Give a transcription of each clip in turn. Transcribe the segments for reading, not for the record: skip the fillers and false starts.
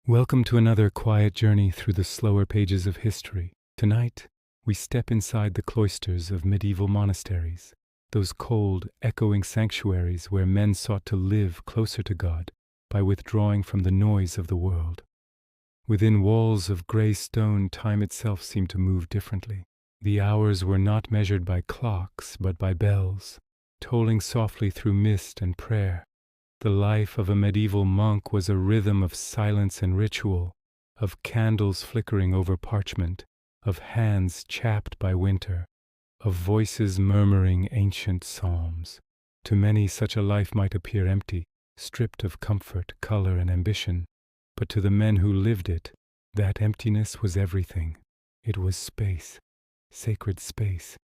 Welcome to another quiet journey through the slower pages of history. Tonight, we step inside the cloisters of medieval monasteries, those cold, echoing sanctuaries where men sought to live closer to God by withdrawing from the noise of the world. Within walls of gray stone, time itself seemed to move differently. The hours were not measured by clocks, but by bells, tolling softly through mist and prayer. The life of a medieval monk was a rhythm of silence and ritual, of candles flickering over parchment, of hands chapped by winter, of voices murmuring ancient psalms. To many, such a life might appear empty, stripped of comfort, color, and ambition, but to the men who lived it, that emptiness was everything. It was space, sacred space,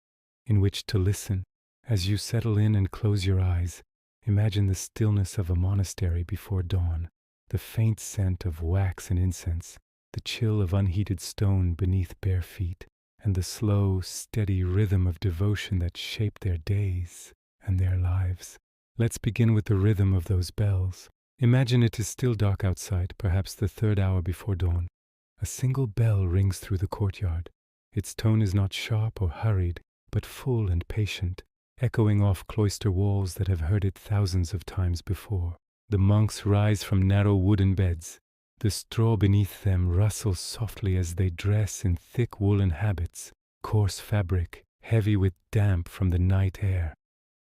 in which to listen. As you settle in and close your eyes, imagine the stillness of a monastery before dawn, the faint scent of wax and incense, the chill of unheated stone beneath bare feet, and the slow, steady rhythm of devotion that shaped their days and their lives. Let's begin with the rhythm of those bells. Imagine it is still dark outside, perhaps the third hour before dawn. A single bell rings through the courtyard. Its tone is not sharp or hurried, but full and patient, echoing off cloister walls that have heard it thousands of times before. The monks rise from narrow wooden beds. The straw beneath them rustles softly as they dress in thick woolen habits, coarse fabric, heavy with damp from the night air.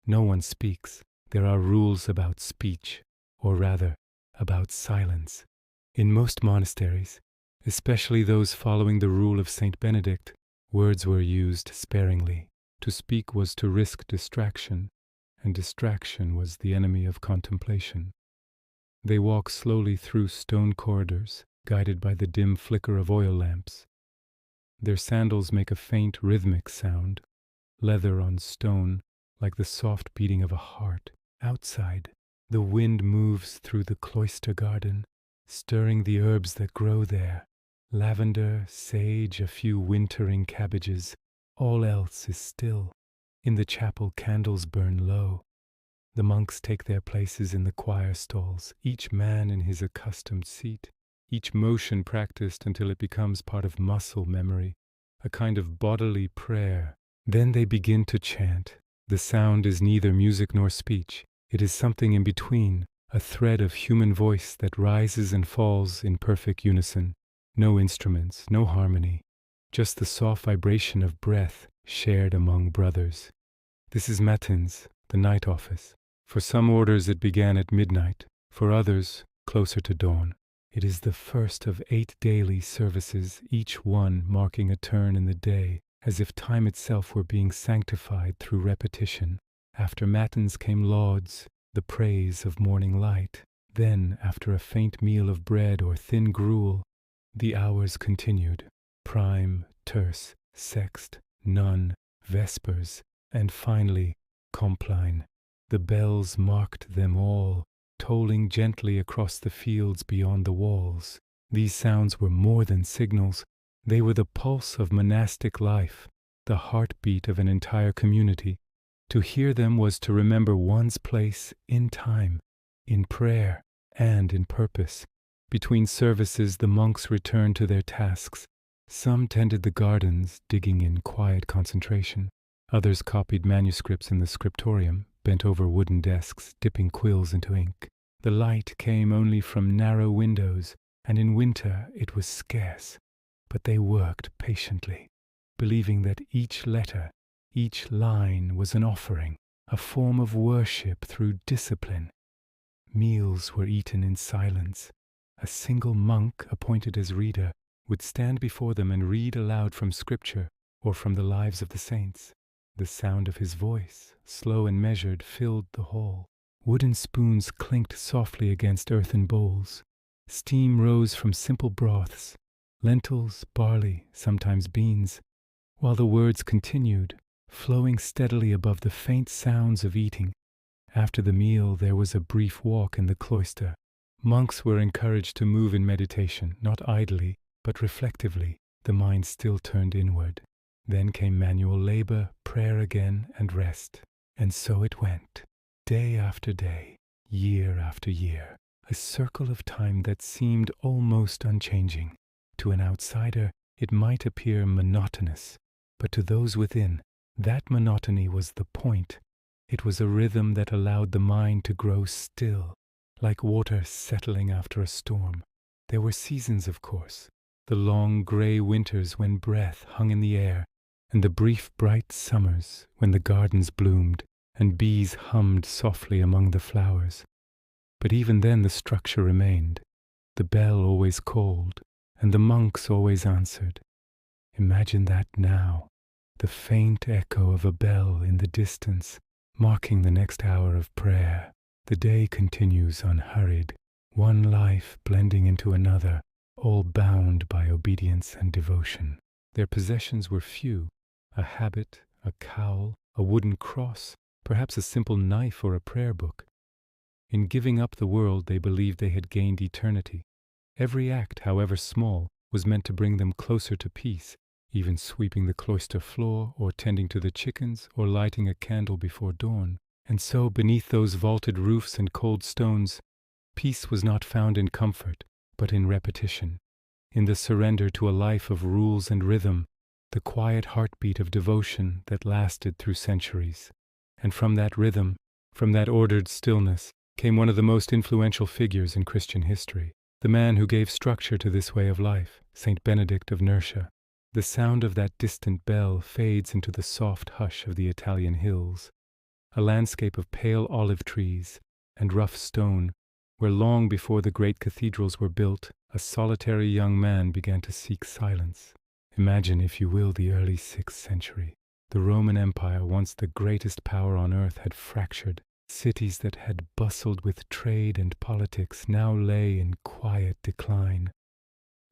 No one speaks. There are rules about speech, or rather, about silence. In most monasteries, especially those following the rule of Saint Benedict, words were used sparingly. To speak was to risk distraction, and distraction was the enemy of contemplation. They walk slowly through stone corridors, guided by the dim flicker of oil lamps. Their sandals make a faint rhythmic sound, leather on stone, like the soft beating of a heart. Outside, the wind moves through the cloister garden, stirring the herbs that grow there. Lavender, sage, a few wintering cabbages. All else is still. In the chapel, candles burn low. The monks take their places in the choir stalls, each man in his accustomed seat, each motion practiced until it becomes part of muscle memory, a kind of bodily prayer. Then they begin to chant. The sound is neither music nor speech. It is something in between, a thread of human voice that rises and falls in perfect unison. No instruments, no harmony. Just the soft vibration of breath shared among brothers. This is matins, the night office. For some orders it began at midnight, for others closer to dawn. It is the first of 8 daily services, each one marking a turn in the day, as if time itself were being sanctified through repetition. After matins came lauds, the praise of morning light. Then, after a faint meal of bread or thin gruel, the hours continued. Prime, terce, sext, none, vespers, and finally, compline. The bells marked them all, tolling gently across the fields beyond the walls. These sounds were more than signals. They were the pulse of monastic life, the heartbeat of an entire community. To hear them was to remember one's place in time, in prayer, and in purpose. Between services, the monks returned to their tasks. Some tended the gardens, digging in quiet concentration. Others copied manuscripts in the scriptorium, bent over wooden desks, dipping quills into ink. The light came only from narrow windows, and in winter it was scarce. But they worked patiently, believing that each letter, each line was an offering, a form of worship through discipline. Meals were eaten in silence. A single monk, appointed as reader, would stand before them and read aloud from Scripture or from the lives of the saints. The sound of his voice, slow and measured, filled the hall. Wooden spoons clinked softly against earthen bowls. Steam rose from simple broths, lentils, barley, sometimes beans, while the words continued, flowing steadily above the faint sounds of eating. After the meal, there was a brief walk in the cloister. Monks were encouraged to move in meditation, not idly, but reflectively. The mind still turned inward. Then came manual labor, prayer again, and rest. And so it went, day after day, year after year. a circle of time that seemed almost unchanging. To an outsider, it might appear monotonous, but to those within, that monotony was the point. It was a rhythm that allowed the mind to grow still, like water settling after a storm. There were seasons, of course, the long gray winters when breath hung in the air, and the brief bright summers when the gardens bloomed and bees hummed softly among the flowers. But even then the structure remained. The bell always called, and the monks always answered. Imagine that now, the faint echo of a bell in the distance, marking the next hour of prayer. The day continues unhurried, one life blending into another, all bound by obedience and devotion. Their possessions were few: a habit, a cowl, a wooden cross, perhaps a simple knife or a prayer book. In giving up the world, they believed they had gained eternity. Every act, however small, was meant to bring them closer to peace, even sweeping the cloister floor, or tending to the chickens, or lighting a candle before dawn. And so, beneath those vaulted roofs and cold stones, peace was not found in comfort, but in repetition, in the surrender to a life of rules and rhythm, the quiet heartbeat of devotion that lasted through centuries. And from that rhythm, from that ordered stillness, came one of the most influential figures in Christian history, the man who gave structure to this way of life, Saint Benedict of Nursia. The sound of that distant bell fades into the soft hush of the Italian hills, a landscape of pale olive trees and rough stone, where long before the great cathedrals were built, a solitary young man began to seek silence. Imagine, if you will, the early 6th century. The Roman Empire, once the greatest power on earth, had fractured. Cities that had bustled with trade and politics now lay in quiet decline.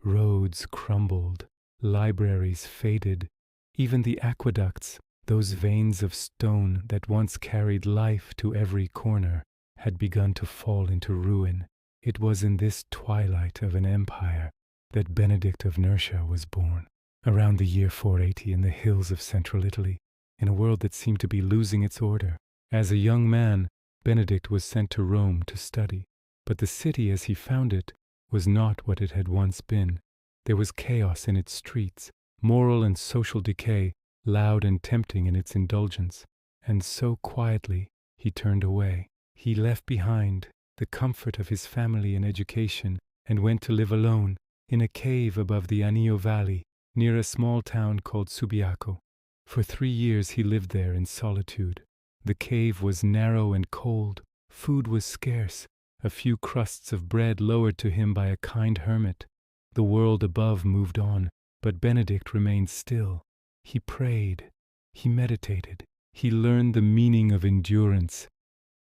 Roads crumbled, libraries faded, even the aqueducts, those veins of stone that once carried life to every corner, had begun to fall into ruin. It was in this twilight of an empire that Benedict of Nursia was born, around the year 480 in the hills of central Italy, in a world that seemed to be losing its order. As a young man, Benedict was sent to Rome to study, but the city as he found it was not what it had once been. There was chaos in its streets, moral and social decay, loud and tempting in its indulgence, and so quietly he turned away. He left behind the comfort of his family and education and went to live alone in a cave above the Anio Valley, near a small town called Subiaco. For 3 years he lived there in solitude. The cave was narrow and cold, food was scarce, a few crusts of bread lowered to him by a kind hermit. The world above moved on, but Benedict remained still. He prayed, he meditated, he learned the meaning of endurance,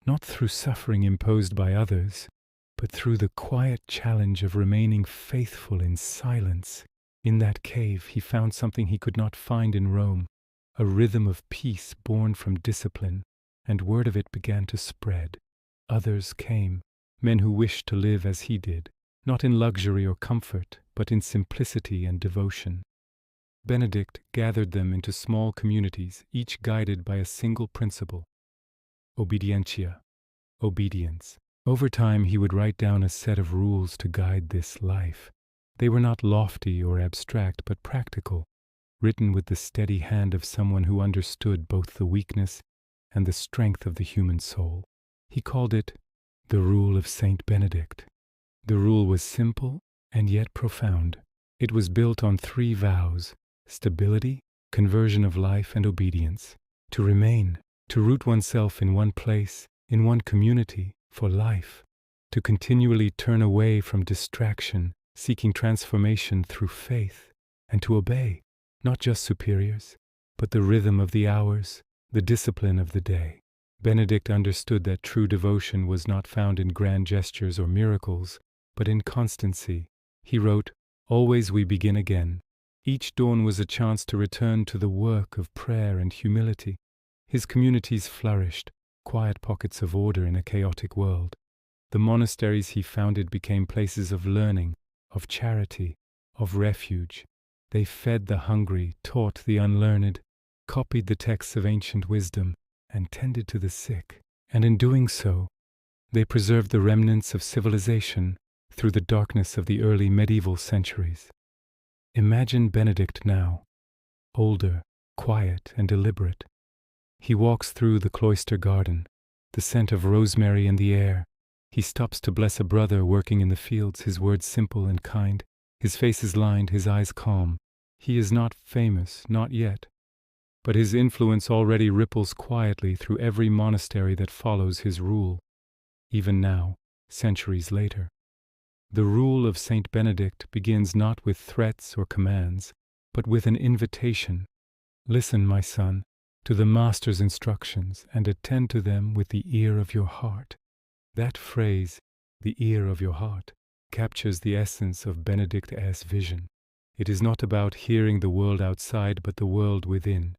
not through suffering imposed by others, but through the quiet challenge of remaining faithful in silence. In that cave he found something he could not find in Rome, a rhythm of peace born from discipline, and word of it began to spread. Others came, men who wished to live as he did, not in luxury or comfort, but in simplicity and devotion. Benedict gathered them into small communities, each guided by a single principle: obedientia, obedience. Over time he would write down a set of rules to guide this life. They were not lofty or abstract, but practical, written with the steady hand of someone who understood both the weakness and the strength of the human soul. He called it the Rule of Saint Benedict. The rule was simple and yet profound. It was built on 3 vows: stability, conversion of life, and obedience. To remain, to root oneself in one place, in one community, for life. To continually turn away from distraction, seeking transformation through faith. And to obey, not just superiors, but the rhythm of the hours, the discipline of the day. Benedict understood that true devotion was not found in grand gestures or miracles, but in constancy. He wrote, "Always we begin again." Each dawn was a chance to return to the work of prayer and humility. His communities flourished, quiet pockets of order in a chaotic world. The monasteries he founded became places of learning, of charity, of refuge. They fed the hungry, taught the unlearned, copied the texts of ancient wisdom, and tended to the sick. And in doing so, They preserved the remnants of civilization through the darkness of the early medieval centuries. Imagine Benedict now, older, quiet, and deliberate. He walks through the cloister garden, the scent of rosemary in the air. He stops to bless a brother working in the fields, his words simple and kind. His face is lined, his eyes calm. He is not famous, not yet, but his influence already ripples quietly through every monastery that follows his rule. Even now, centuries later, the rule of Saint Benedict begins not with threats or commands, but with an invitation. Listen, my son, to the Master's instructions and attend to them with the ear of your heart. That phrase, the ear of your heart, captures the essence of Benedict's vision. It is not about hearing the world outside, but the world within,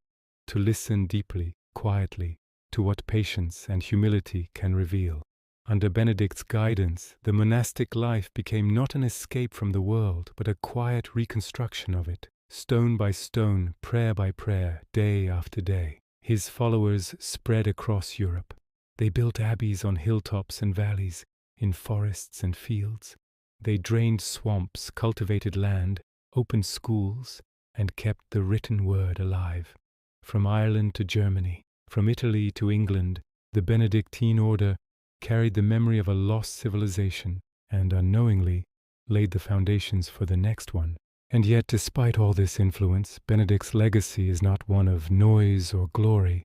to listen deeply, quietly, to what patience and humility can reveal. Under Benedict's guidance, the monastic life became not an escape from the world, but a quiet reconstruction of it, stone by stone, prayer by prayer, day after day. His followers spread across Europe. They built abbeys on hilltops and valleys, in forests and fields. They drained swamps, cultivated land, opened schools, and kept the written word alive. From Ireland to Germany, from Italy to England, the Benedictine order carried the memory of a lost civilization and, unknowingly, laid the foundations for the next one. And yet, despite all this influence, Benedict's legacy is not one of noise or glory.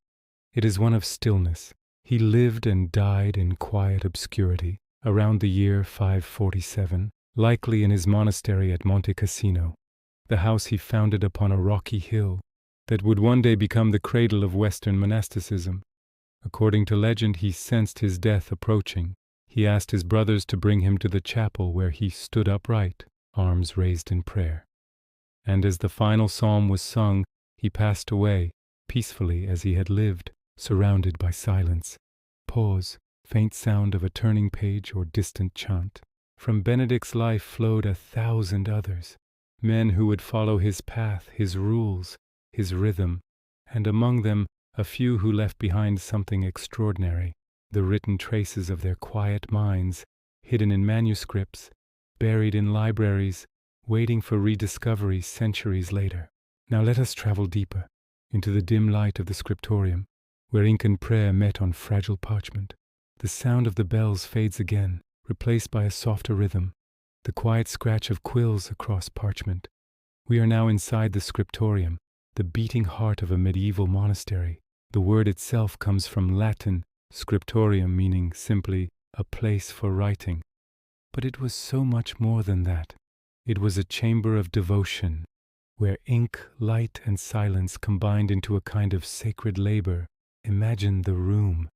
It is one of stillness. He lived and died in quiet obscurity, around the year 547, likely in his monastery at Monte Cassino, the house he founded upon a rocky hill that would one day become the cradle of Western monasticism. According to legend, he sensed his death approaching. He asked his brothers to bring him to the chapel where he stood upright, arms raised in prayer. And as the final psalm was sung, he passed away, peacefully as he had lived, surrounded by silence. Pause, faint sound of a turning page or distant chant. From Benedict's life flowed 1,000 others, men who would follow his path, his rules, his rhythm, and among them a few who left behind something extraordinary, the written traces of their quiet minds, hidden in manuscripts, buried in libraries, waiting for rediscovery centuries later. Now let us travel deeper, into the dim light of the scriptorium, where ink and prayer met on fragile parchment. The sound of the bells fades again, replaced by a softer rhythm, the quiet scratch of quills across parchment. We are now inside the scriptorium, the beating heart of a medieval monastery. The word itself comes from Latin, scriptorium meaning simply a place for writing. But it was so much more than that. It was a chamber of devotion, where ink, light, and silence combined into a kind of sacred labor. Imagine the room.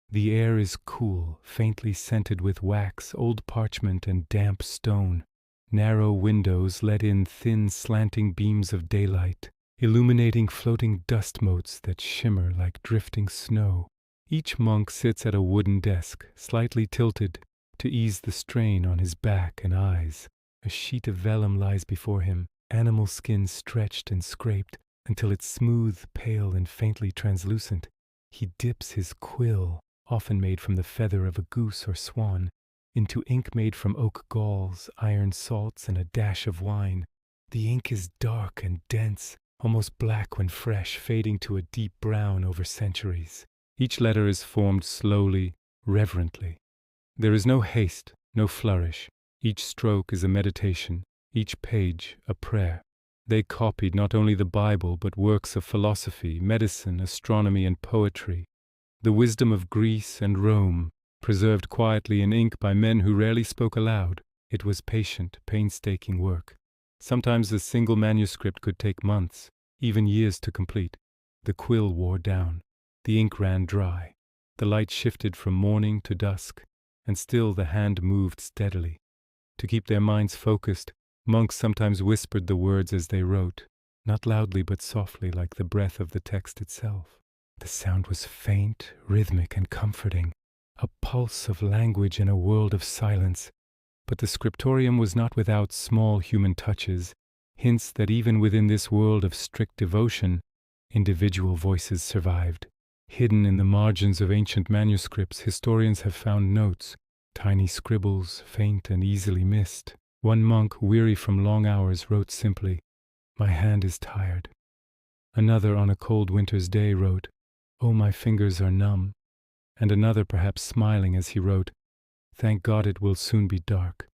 The air is cool, faintly scented with wax, old parchment, and damp stone. Narrow windows let in thin, slanting beams of daylight, illuminating floating dust motes that shimmer like drifting snow. Each monk sits at a wooden desk, slightly tilted, to ease the strain on his back and eyes. A sheet of vellum lies before him, animal skin stretched and scraped until it's smooth, pale, and faintly translucent. He dips his quill, often made from the feather of a goose or swan, into ink made from oak galls, iron salts, and a dash of wine. The ink is dark and dense, almost black when fresh, fading to a deep brown over centuries. Each letter is formed slowly, reverently. There is no haste, no flourish. Each stroke is a meditation, each page a prayer. They copied not only the Bible, but works of philosophy, medicine, astronomy, and poetry. The wisdom of Greece and Rome, preserved quietly in ink by men who rarely spoke aloud. It was patient, painstaking work. Sometimes a single manuscript could take months, even years to complete. The quill wore down. The ink ran dry. The light shifted from morning to dusk, and still the hand moved steadily. To keep their minds focused, monks sometimes whispered the words as they wrote, not loudly but softly like the breath of the text itself. The sound was faint, rhythmic, and comforting, a pulse of language in a world of silence. But the scriptorium was not without small human touches, hints that even within this world of strict devotion, individual voices survived. Hidden in the margins of ancient manuscripts, historians have found notes, tiny scribbles, faint and easily missed. One monk, weary from long hours, wrote simply, "My hand is tired." Another, on a cold winter's day, wrote, "Oh, my fingers are numb." And another, perhaps smiling as he wrote, "Thank God it will soon be dark."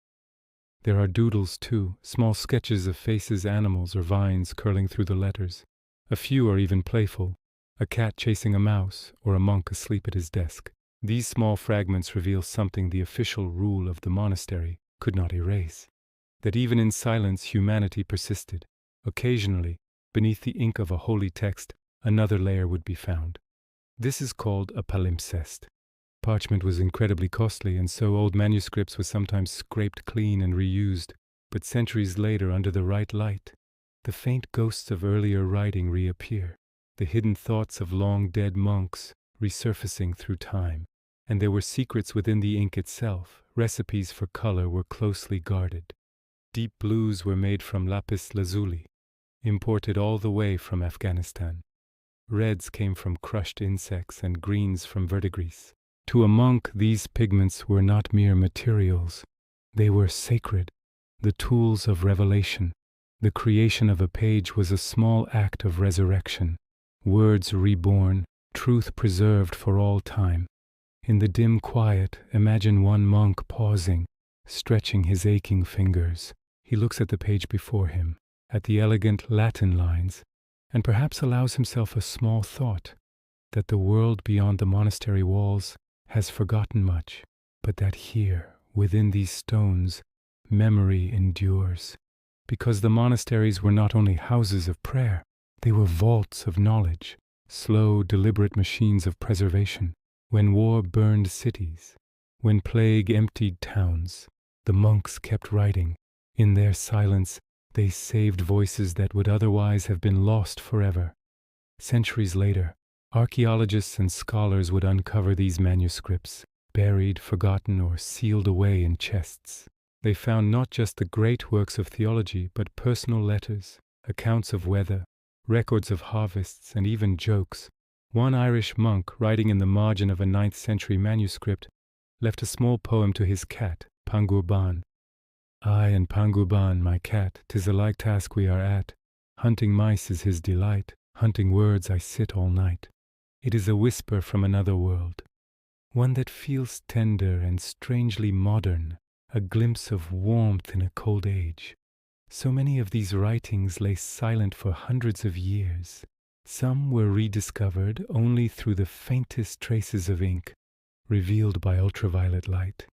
There are doodles, too, small sketches of faces, animals, or vines curling through the letters. A few are even playful, a cat chasing a mouse, or a monk asleep at his desk. These small fragments reveal something the official rule of the monastery could not erase, that even in silence humanity persisted. Occasionally, beneath the ink of a holy text, another layer would be found. This is called a palimpsest. Parchment was incredibly costly, and so old manuscripts were sometimes scraped clean and reused. But centuries later, under the right light, the faint ghosts of earlier writing reappear, the hidden thoughts of long-dead monks resurfacing through time. And there were secrets within the ink itself. Recipes for color were closely guarded. Deep blues were made from lapis lazuli, imported all the way from Afghanistan. Reds came from crushed insects and greens from verdigris. To a monk, these pigments were not mere materials. They were sacred, the tools of revelation. The creation of a page was a small act of resurrection. Words reborn, truth preserved for all time. In the dim quiet, imagine one monk pausing, stretching his aching fingers. He looks at the page before him, at the elegant Latin lines, and perhaps allows himself a small thought, that the world beyond the monastery walls has forgotten much, but that here, within these stones, memory endures. Because the monasteries were not only houses of prayer, they were vaults of knowledge, slow, deliberate machines of preservation. When war burned cities, when plague emptied towns, the monks kept writing. In their silence, they saved voices that would otherwise have been lost forever. Centuries later, archaeologists and scholars would uncover these manuscripts, buried, forgotten, or sealed away in chests. They found not just the great works of theology, but personal letters, accounts of weather, records of harvests, and even jokes. One Irish monk, writing in the margin of a 9th century manuscript, left a small poem to his cat, Pangurban. "I and Pangurban, my cat, 'tis a like task we are at. Hunting mice is his delight, hunting words I sit all night. It is a whisper from another world, one that feels tender and strangely modern, a glimpse of warmth in a cold age." So many of these writings lay silent for hundreds of years. Some were rediscovered only through the faintest traces of ink, revealed by ultraviolet light.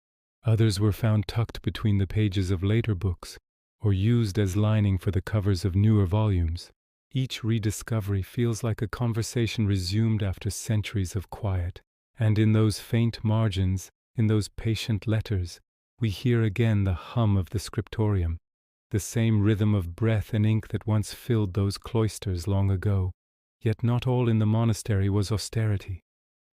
Others were found tucked between the pages of later books, or used as lining for the covers of newer volumes. Each rediscovery feels like a conversation resumed after centuries of quiet. And in those faint margins, in those patient letters, we hear again the hum of the scriptorium, the same rhythm of breath and ink that once filled those cloisters long ago. Yet not all in the monastery was austerity,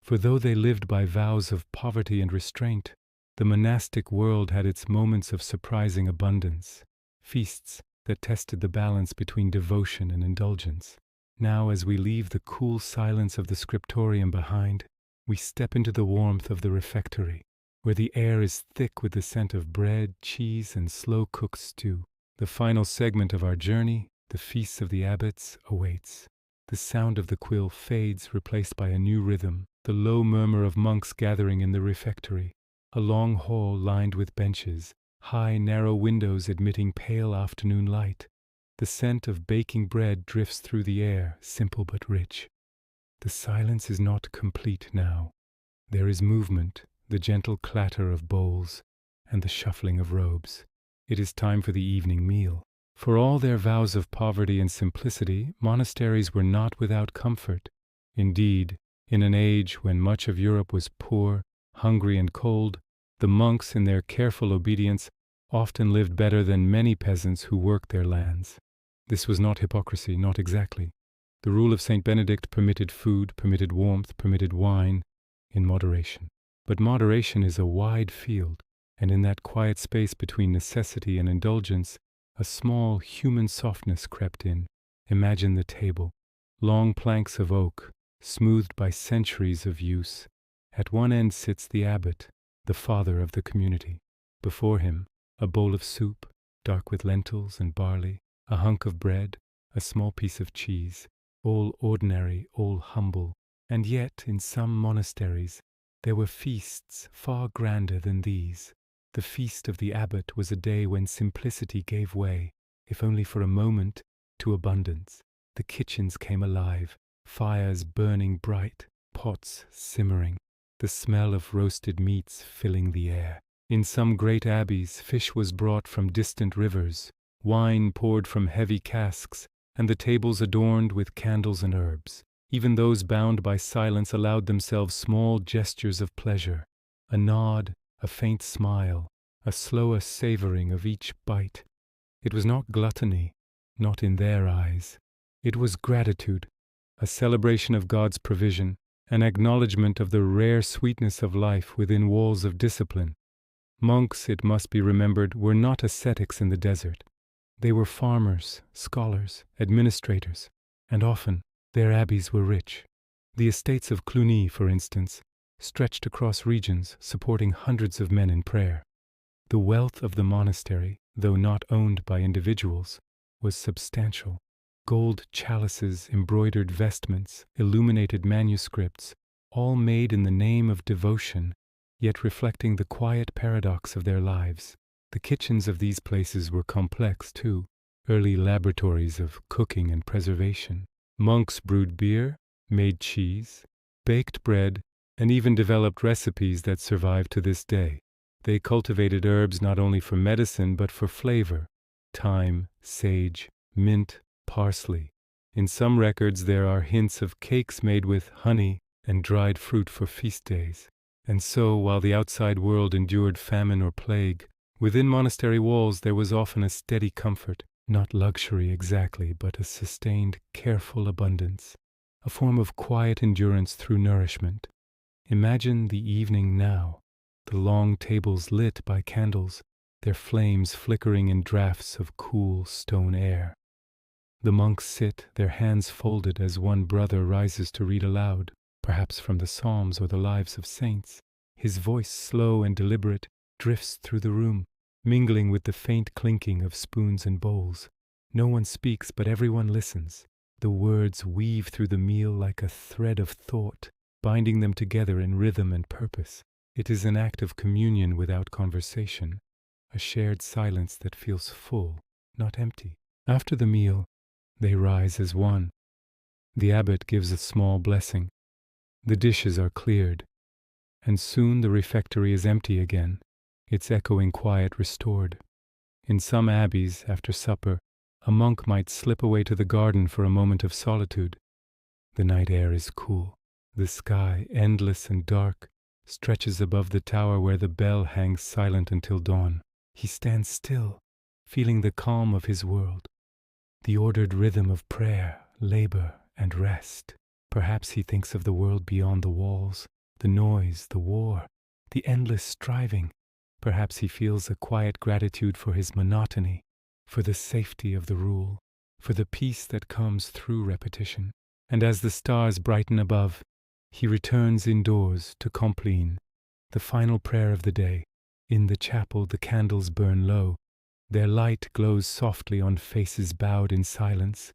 for though they lived by vows of poverty and restraint, the monastic world had its moments of surprising abundance, feasts that tested the balance between devotion and indulgence. Now, as we leave the cool silence of the scriptorium behind, we step into the warmth of the refectory, where the air is thick with the scent of bread, cheese, and slow-cooked stew. The final segment of our journey, the feasts of the abbots, awaits. The sound of the quill fades, replaced by a new rhythm, the low murmur of monks gathering in the refectory. A long hall lined with benches, high, narrow windows admitting pale afternoon light. The scent of baking bread drifts through the air, simple but rich. The silence is not complete now. There is movement, the gentle clatter of bowls, and the shuffling of robes. It is time for the evening meal. For all their vows of poverty and simplicity, monasteries were not without comfort. Indeed, in an age when much of Europe was poor, hungry, and cold, the monks, in their careful obedience, often lived better than many peasants who worked their lands. This was not hypocrisy, not exactly. The rule of Saint Benedict permitted food, permitted warmth, permitted wine, in moderation. But moderation is a wide field, and in that quiet space between necessity and indulgence, a small human softness crept in. Imagine the table, long planks of oak, smoothed by centuries of use. At one end sits the abbot, the father of the community. Before him, a bowl of soup, dark with lentils and barley, a hunk of bread, a small piece of cheese, all ordinary, all humble. And yet, in some monasteries, there were feasts far grander than these. The feast of the abbot was a day when simplicity gave way, if only for a moment, to abundance. The kitchens came alive, fires burning bright, pots simmering, the smell of roasted meats filling the air. In some great abbeys, fish was brought from distant rivers, wine poured from heavy casks, and the tables adorned with candles and herbs. Even those bound by silence allowed themselves small gestures of pleasure, a nod, a faint smile, a slower savoring of each bite. It was not gluttony, not in their eyes. It was gratitude, a celebration of God's provision, an acknowledgement of the rare sweetness of life within walls of discipline. Monks, it must be remembered, were not ascetics in the desert. They were farmers, scholars, administrators, and often their abbeys were rich. The estates of Cluny, for instance, stretched across regions, supporting hundreds of men in prayer. The wealth of the monastery, though not owned by individuals, was substantial. Gold chalices, embroidered vestments, illuminated manuscripts, all made in the name of devotion, yet reflecting the quiet paradox of their lives. The kitchens of these places were complex, too, early laboratories of cooking and preservation. Monks brewed beer, made cheese, baked bread, and even developed recipes that survive to this day. They cultivated herbs not only for medicine but for flavor: thyme, sage, mint, parsley. In some records there are hints of cakes made with honey and dried fruit for feast days. And so, while the outside world endured famine or plague, within monastery walls there was often a steady comfort, not luxury exactly, but a sustained, careful abundance, a form of quiet endurance through nourishment. Imagine the evening now, the long tables lit by candles, their flames flickering in draughts of cool stone air. The monks sit, their hands folded as one brother rises to read aloud, perhaps from the Psalms or the lives of saints. His voice, slow and deliberate, drifts through the room, mingling with the faint clinking of spoons and bowls. No one speaks, but everyone listens. The words weave through the meal like a thread of thought, binding them together in rhythm and purpose. It is an act of communion without conversation, a shared silence that feels full, not empty. After the meal, they rise as one. The abbot gives a small blessing. The dishes are cleared, and soon the refectory is empty again, its echoing quiet restored. In some abbeys, after supper, a monk might slip away to the garden for a moment of solitude. The night air is cool. The sky, endless and dark, stretches above the tower where the bell hangs silent until dawn. He stands still, feeling the calm of his world, the ordered rhythm of prayer, labor, and rest. Perhaps he thinks of the world beyond the walls, the noise, the war, the endless striving. Perhaps he feels a quiet gratitude for his monotony, for the safety of the rule, for the peace that comes through repetition. And as the stars brighten above, he returns indoors to Compline, the final prayer of the day. In the chapel the candles burn low. Their light glows softly on faces bowed in silence.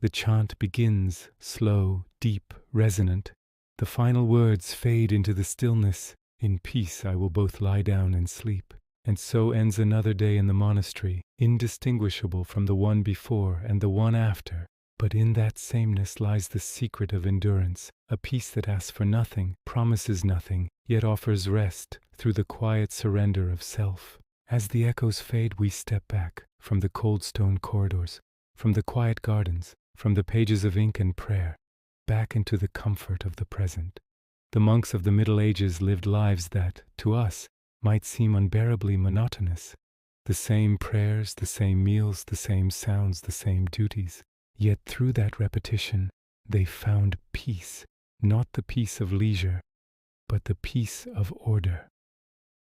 The chant begins, slow, deep, resonant. The final words fade into the stillness. In peace I will both lie down and sleep. And so ends another day in the monastery, indistinguishable from the one before and the one after. But in that sameness lies the secret of endurance, a peace that asks for nothing, promises nothing, yet offers rest through the quiet surrender of self. As the echoes fade, we step back from the cold stone corridors, from the quiet gardens, from the pages of ink and prayer, back into the comfort of the present. The monks of the Middle Ages lived lives that, to us, might seem unbearably monotonous. The same prayers, the same meals, the same sounds, the same duties. Yet through that repetition, they found peace, not the peace of leisure, but the peace of order.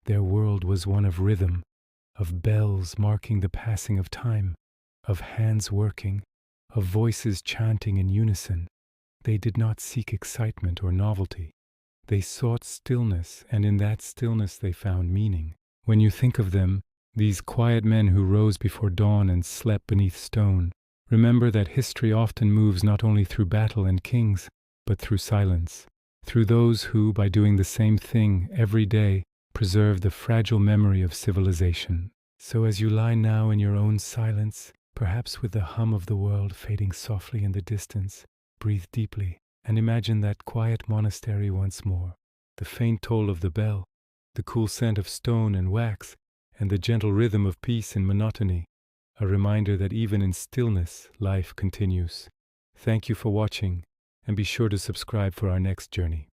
Their world was one of rhythm, of bells marking the passing of time, of hands working, of voices chanting in unison. They did not seek excitement or novelty. They sought stillness, and in that stillness they found meaning. When you think of them, these quiet men who rose before dawn and slept beneath stone, remember that history often moves not only through battle and kings, but through silence, through those who, by doing the same thing every day, preserve the fragile memory of civilization. So as you lie now in your own silence, perhaps with the hum of the world fading softly in the distance, breathe deeply and imagine that quiet monastery once more, the faint toll of the bell, the cool scent of stone and wax, and the gentle rhythm of peace and monotony, a reminder that even in stillness, life continues. Thank you for watching, and be sure to subscribe for our next journey.